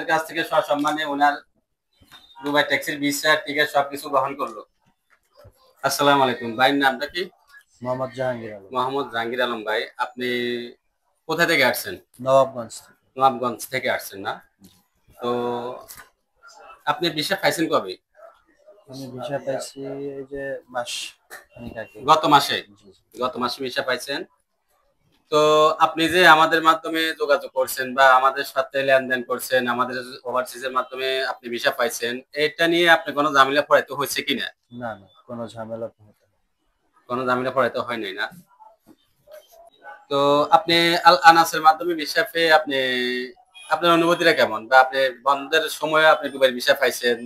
কাছ থেকে সসম্মানে ওনার দুবাই ট্যাক্সির ভিসা টিকিট সবকিছু গ্রহণ করলো। আসসালামু আলাইকুম, ভাইয়ের নামটা কি? মোহাম্মদ জাহাঙ্গীর আলম। মোহাম্মদ জাহাঙ্গীর আলম। ভাই, আপনি কোথা থেকে আসছেন? নবাবগঞ্জ থেকে। নবাবগঞ্জ থেকে আসছেন না? তো আপনি ভিসা পাইছেন কবে? আমি ভিসা পাইছি এই যে মাস খানিক আগে। গত মাসে? জি, জি। গত মাসে ভিসা পাইছেন। তো আপনি যে আমাদের মাধ্যমে যোগাযোগ করছেন বা আমাদের সাথে লেনদেন করছেন, আমাদের ওভারসিজের মাধ্যমে আপনি ভিসা পাইছেন, এটা নিয়ে আপনি কোনো ঝামেলা পড়াইতে হয়েছে কিনা? না, না, কোনো ঝামেলা হতে হবে না। কোনো ঝামেলা পড়াইতে হয় নাই না? তো আপনি আল আনাসের মাধ্যমে ভিসা পেয়ে আপনি আপনার অনুভূতিটা কেমন? বা আপনি বন্ধের সময় আপনি দুবাই ভিসা পাইছেন,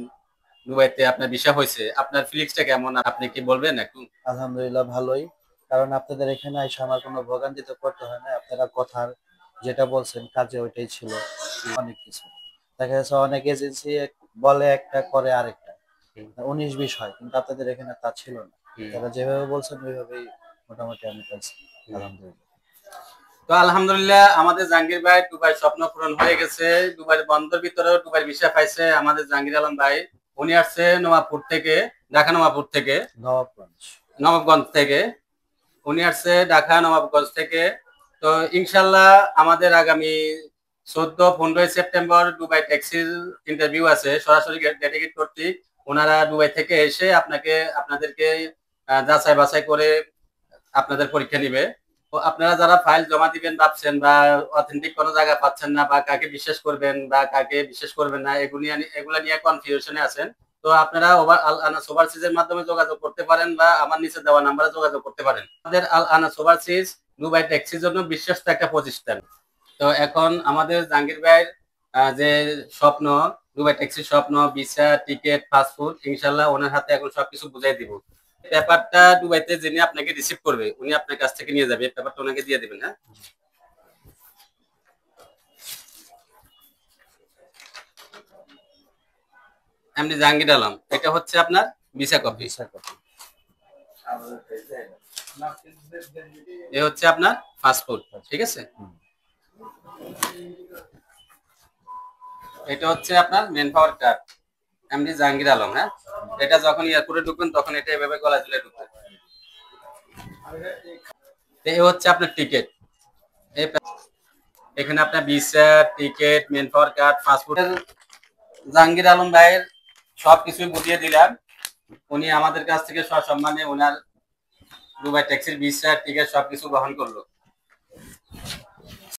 দুবাইতে আপনার ভিসা হয়েছে, আপনার ফিলিংসটা কেমন আপনি কি বলবেন একটু? আলহামদুলিল্লাহ ভালোই। কারণ আপনাদের এখানে এসে আমার কোনো ভোগান্তিতে পড়তে হয় না। আপনারা কথার যেটা বলছেন কাজে ওইটাই ছিল। অনেক কিছু। দেখা যাচ্ছে অনেক এজেন্সি বলে একটা করে আরেকটা। 19-20 হয়। কিন্তু আপনাদের এখানে তা ছিল না। তারা যেভাবে বলছেন ওইভাবেই মোটামুটি আমি পাইছি। আলহামদুলিল্লাহ। তো আলহামদুলিল্লাহ আমাদের জাহাঙ্গীর ভাই দুবাই স্বপ্ন পূরণ হয়ে গেছে। দুবাইয়ের বন্দর ভিতরেও দুবাই ভিসা পাইছে আমাদের জাহাঙ্গীর আলম ভাই। উনি আসছে নবাবপুর থেকে, ঢাকা নবাবপুর থেকে, নবাবগঞ্জ। নবাবগঞ্জ থেকে। উনি আসছে ঢাকা নবাবগঞ্জ থেকে। তো ইনশাল্লাহ আমাদের আগামী 14-15 সেপ্টেম্বর দুবাই ট্যাক্সির ইন্টারভিউ আছে সরাসরি ডেডিকেট কর্তৃক। ওনারা দুবাই থেকে এসে আপনাদেরকে যাচাই বাছাই করে আপনাদের পরীক্ষা নিবে। তো আপনারা যারা ফাইল জমা দিবেন ভাবছেন বা অথেন্টিক কোনো জায়গা পাচ্ছেন না বা কাকে বিশ্বাস করবেন বা কাকে বিশ্বাস করবেন না এগুলা নিয়ে কনফিউশনে আছেন, তো আপনারা আল আনাস ওভারসিজের মাধ্যমে যোগাযোগ করতে পারেন বা আমার নিচে দেওয়া নাম্বারে যোগাযোগ করতে পারেন। আমাদের আল আনাস ওভারসিজ দুবাই ট্যাক্সির জন্য বিশ্বস্ত একটা প্রতিষ্ঠান। তো এখন আমাদের জাহাঙ্গীর ভাইয়ের যে স্বপ্ন, দুবাই ট্যাক্সির স্বপ্ন, ভিসা, টিকিট, পাসপোর্ট, ইনশাল্লাহ ওনার হাতে এখন সবকিছু বুঝাই দিব। পেপারটা দুবাইতে যিনি আপনাকে রিসিভ করবে উনি আপনার কাছ থেকে নিয়ে যাবে, পেপারটা ওনাকে দিয়ে দিবেন। হ্যাঁ, এমনি জাহাঙ্গীর আলম, এটা হচ্ছে আপনার ভিসা কপি। Visa copy. এ হচ্ছে আপনার পাসপোর্ট, ঠিক আছে? এটা হচ্ছে আপনার manpower card, MD Jahangir Alam. হ্যাঁ, এটা যখন এয়ারপোর্টে ঢুকবেন তখন এটা এভাবে গলায় ঝুলে ঢুকবে। এ হচ্ছে আপনার টিকিট। এখানে আপনার visa, ticket, manpower card, passport. Jahangir Alam ভাইয়ের সবকিছুই বুঝিয়ে দিলাম। উনি আমাদের কাছ থেকে সসম্মানে ওনার দুবাই ট্যাক্সির ভিসা, টিকিট সবকিছু গ্রহণ করলো।